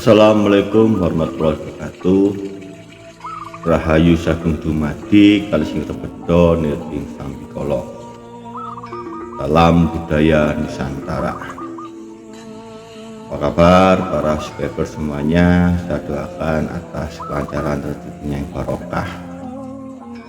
Assalamualaikum warahmatullahi wabarakatuh. Rahayu sagung dumadi kali sing tebedo nirting sambikala. Salam budaya Nusantara. Apa kabar para subscriber semuanya? Saya doakan atas kelancaran rezekinya yang barokah.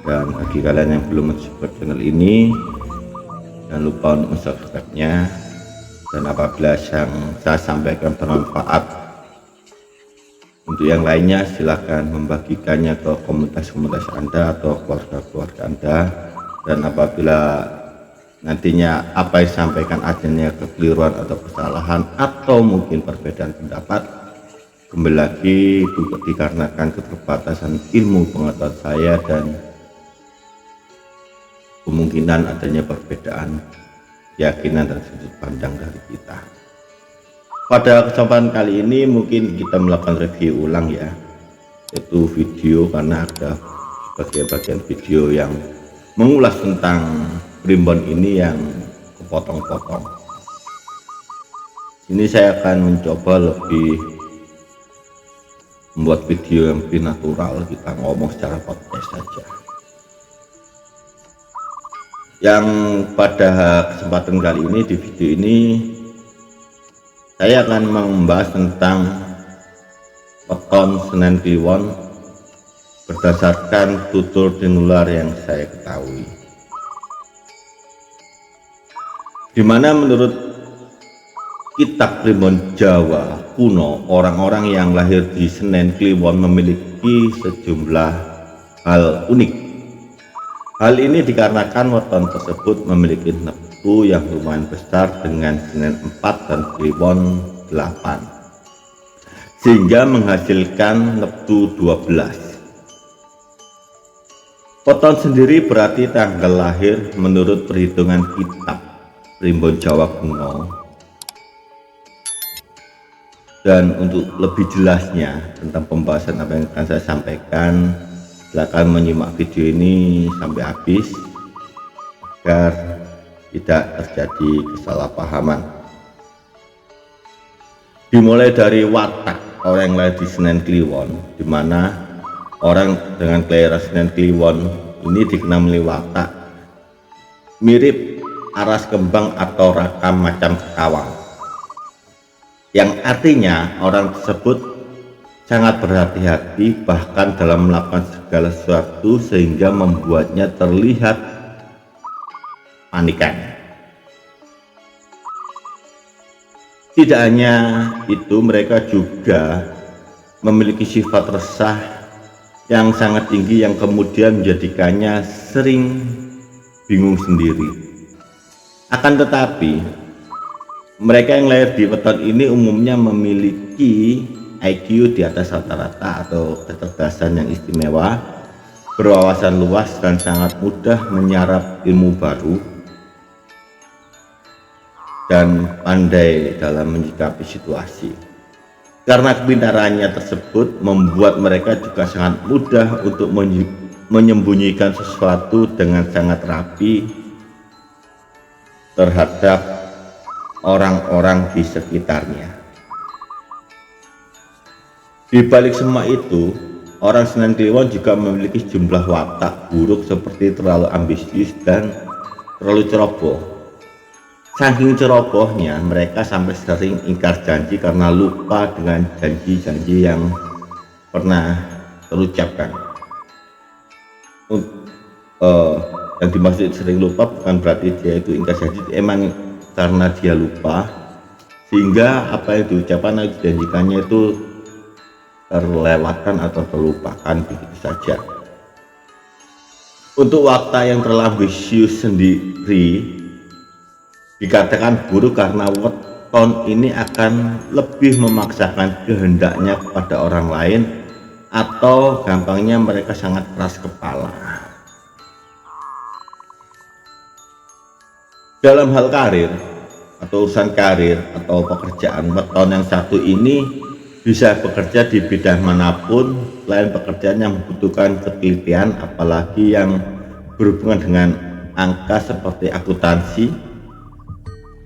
Dan bagi kalian yang belum subscribe channel ini, jangan lupa untuk subscribe-nya. Dan apabila yang saya sampaikan bermanfaat untuk yang lainnya, silahkan membagikannya ke komunitas-komunitas Anda atau keluarga-keluarga Anda. Dan apabila nantinya apa yang disampaikan adanya kekeliruan atau kesalahan atau mungkin perbedaan pendapat, kembali lagi dikarenakan keterbatasan ilmu pengetahuan saya dan kemungkinan adanya perbedaan keyakinan dan sudut pandang dari kita. Pada kesempatan kali ini mungkin kita melakukan review ulang ya, yaitu video, karena ada bagian-bagian video yang mengulas tentang primbon ini yang kepotong-potong. Ini saya akan mencoba lebih membuat video yang lebih natural, kita ngomong secara podcast saja. Yang pada kesempatan kali ini, di video ini saya akan membahas tentang weton Senen Kliwon berdasarkan tutur tinular yang saya ketahui, dimana menurut kitab primbon Jawa kuno, orang-orang yang lahir di Senen Kliwon memiliki sejumlah hal unik. Hal ini dikarenakan weton tersebut memiliki neptu yang lumayan besar dengan Senen 4 dan Kliwon 8, sehingga menghasilkan neptu 12. Weton sendiri berarti tanggal lahir menurut perhitungan kitab primbon Jawa kuno. Dan untuk lebih jelasnya tentang pembahasan apa yang akan saya sampaikan, silakan menyimak video ini sampai habis agar tidak terjadi kesalahpahaman. Dimulai dari watak orang yang lahir di Senen Kliwon, di mana orang dengan kelahiran Senen Kliwon ini dikenal memiliki watak mirip aras kembang atau rakam macam sekawang, yang artinya orang tersebut sangat berhati-hati bahkan dalam melakukan segala sesuatu, sehingga membuatnya terlihat panikan. Tidak hanya itu, mereka juga memiliki sifat resah yang sangat tinggi yang kemudian menjadikannya sering bingung sendiri. Akan tetapi mereka yang lahir di weton ini umumnya memiliki IQ di atas rata-rata atau kecerdasan yang istimewa, berwawasan luas dan sangat mudah menyerap ilmu baru, dan pandai dalam menyikapi situasi. Karena kepintarannya tersebut membuat mereka juga sangat mudah untuk menyembunyikan sesuatu dengan sangat rapi terhadap orang-orang di sekitarnya. Di balik semua itu, orang Senen Kliwon juga memiliki sejumlah watak buruk seperti terlalu ambisius dan terlalu ceroboh. Saking cerobohnya, mereka sampai sering ingkar janji karena lupa dengan janji-janji yang pernah terucapkan. Yang dimaksud sering lupa bukan berarti dia itu ingkar janji, emang karena dia lupa, sehingga apa yang diucapkan atau dijanjikannya itu terlewatkan atau terlupakan begitu saja. Untuk watak yang terlalu ambisius sendiri dikatakan buruk karena weton ini akan lebih memaksakan kehendaknya kepada orang lain, atau gampangnya mereka sangat keras kepala. Dalam hal karir atau urusan karir atau pekerjaan, weton yang satu ini bisa bekerja di bidang manapun selain pekerjaan yang membutuhkan ketelitian, apalagi yang berhubungan dengan angka seperti akuntansi,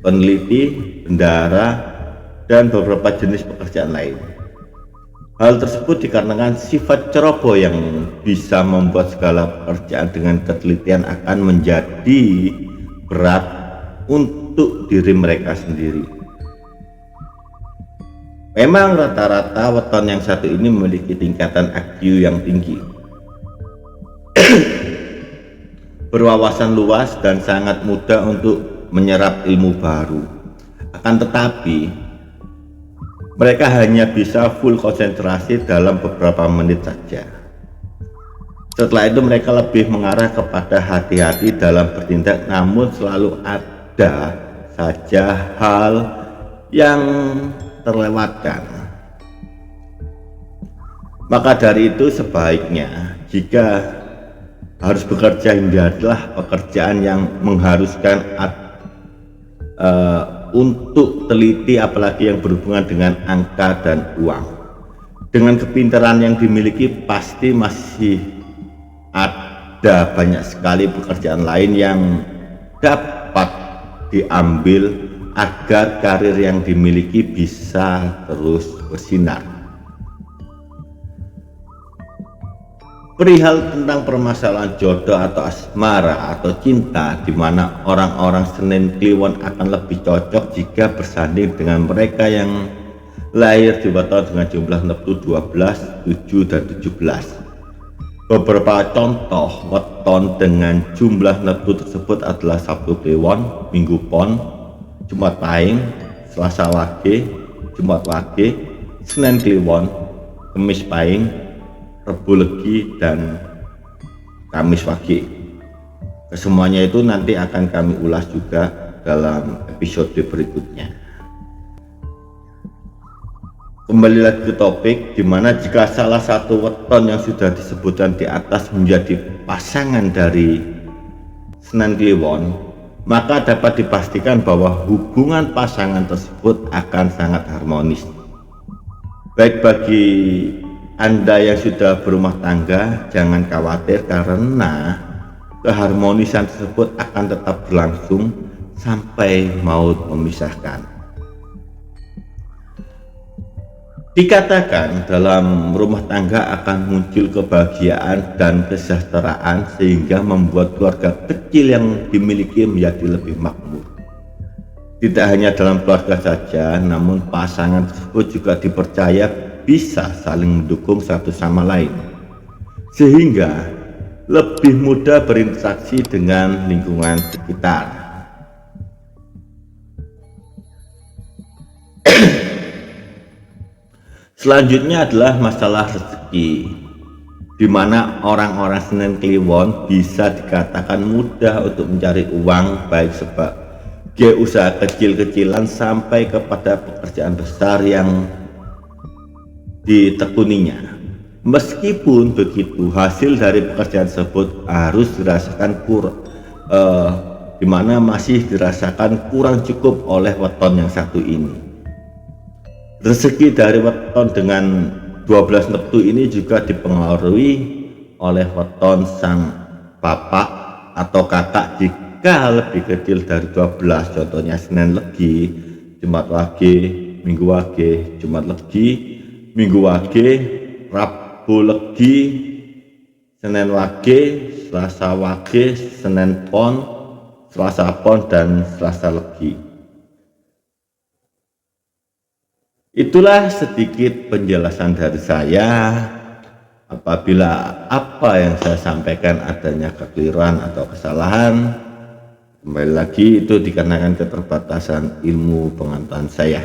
peneliti, bendahara, dan beberapa jenis pekerjaan lain. Hal tersebut dikarenakan sifat ceroboh yang bisa membuat segala pekerjaan dengan ketelitian akan menjadi berat untuk diri mereka sendiri. Memang rata-rata weton yang satu ini memiliki tingkatan IQ yang tinggi, berwawasan luas dan sangat mudah untuk menyerap ilmu baru. Akan tetapi mereka hanya bisa full konsentrasi dalam beberapa menit saja. Setelah itu mereka lebih mengarah kepada hati-hati dalam bertindak, namun selalu ada saja hal yang terlewatkan. Maka dari itu sebaiknya jika harus bekerja, hindarilah pekerjaan yang mengharuskan untuk teliti, apalagi yang berhubungan dengan angka dan uang. Dengan kepintaran yang dimiliki pasti masih ada banyak sekali pekerjaan lain yang dapat diambil agar karir yang dimiliki bisa terus bersinar. Perihal tentang permasalahan jodoh atau asmara atau cinta, di mana orang-orang Senin Kliwon akan lebih cocok jika bersanding dengan mereka yang lahir di weton dengan jumlah neptu 12, 7, dan 17. Beberapa contoh weton dengan jumlah neptu tersebut adalah Sabtu Kliwon, Minggu Pon, Jumat Pahing, Selasa Wage, Jumat Wage, Senin Kliwon, Kamis Pahing, Rebu Legi, dan Kamis Wage. Kesemuanya itu nanti akan kami ulas juga dalam episode berikutnya. Kembali lagi ke topik, dimana jika salah satu weton yang sudah disebutkan di atas menjadi pasangan dari Senin Kliwon, maka dapat dipastikan bahwa hubungan pasangan tersebut akan sangat harmonis. Baik bagi Anda yang sudah berumah tangga, jangan khawatir karena keharmonisan tersebut akan tetap berlangsung sampai maut memisahkan. Dikatakan dalam rumah tangga akan muncul kebahagiaan dan kesejahteraan sehingga membuat keluarga kecil yang dimiliki menjadi lebih makmur. Tidak hanya dalam keluarga saja, namun pasangan tersebut juga dipercaya bisa saling mendukung satu sama lain, sehingga lebih mudah berinteraksi dengan lingkungan sekitar. Selanjutnya adalah masalah rezeki, di mana orang-orang Senin Kliwon bisa dikatakan mudah untuk mencari uang, baik sebagai usaha kecil-kecilan sampai kepada pekerjaan besar yang ditekuninya. Meskipun begitu, hasil dari pekerjaan tersebut harus dirasakan di mana masih dirasakan kurang cukup oleh weton yang satu ini. Rezeki dari weton dengan 12 neptu ini juga dipengaruhi oleh weton sang bapak atau kakak jika lebih kecil dari 12, contohnya Senin Legi, Jumat Wage, Minggu Wage, Jumat Legi, Minggu Wage, Rabu Legi, Senin Wage, Selasa Wage, Senin Pon, Selasa Pon, dan Selasa Legi. Itulah sedikit penjelasan dari saya. Apabila apa yang saya sampaikan adanya kekeliruan atau kesalahan, kembali lagi itu dikarenakan keterbatasan ilmu pengetahuan saya.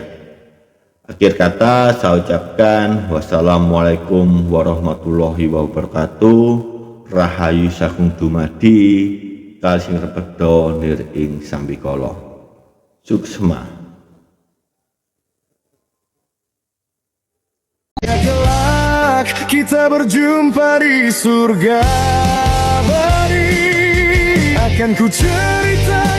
Akhir kata saya ucapkan wassalamualaikum warahmatullahi wabarakatuh. Rahayu Sakung Dumadi Kalsing Repedo Nir ing Sambikala. Suksma. Ya kelak kita berjumpa di surga, beri akan ku cerita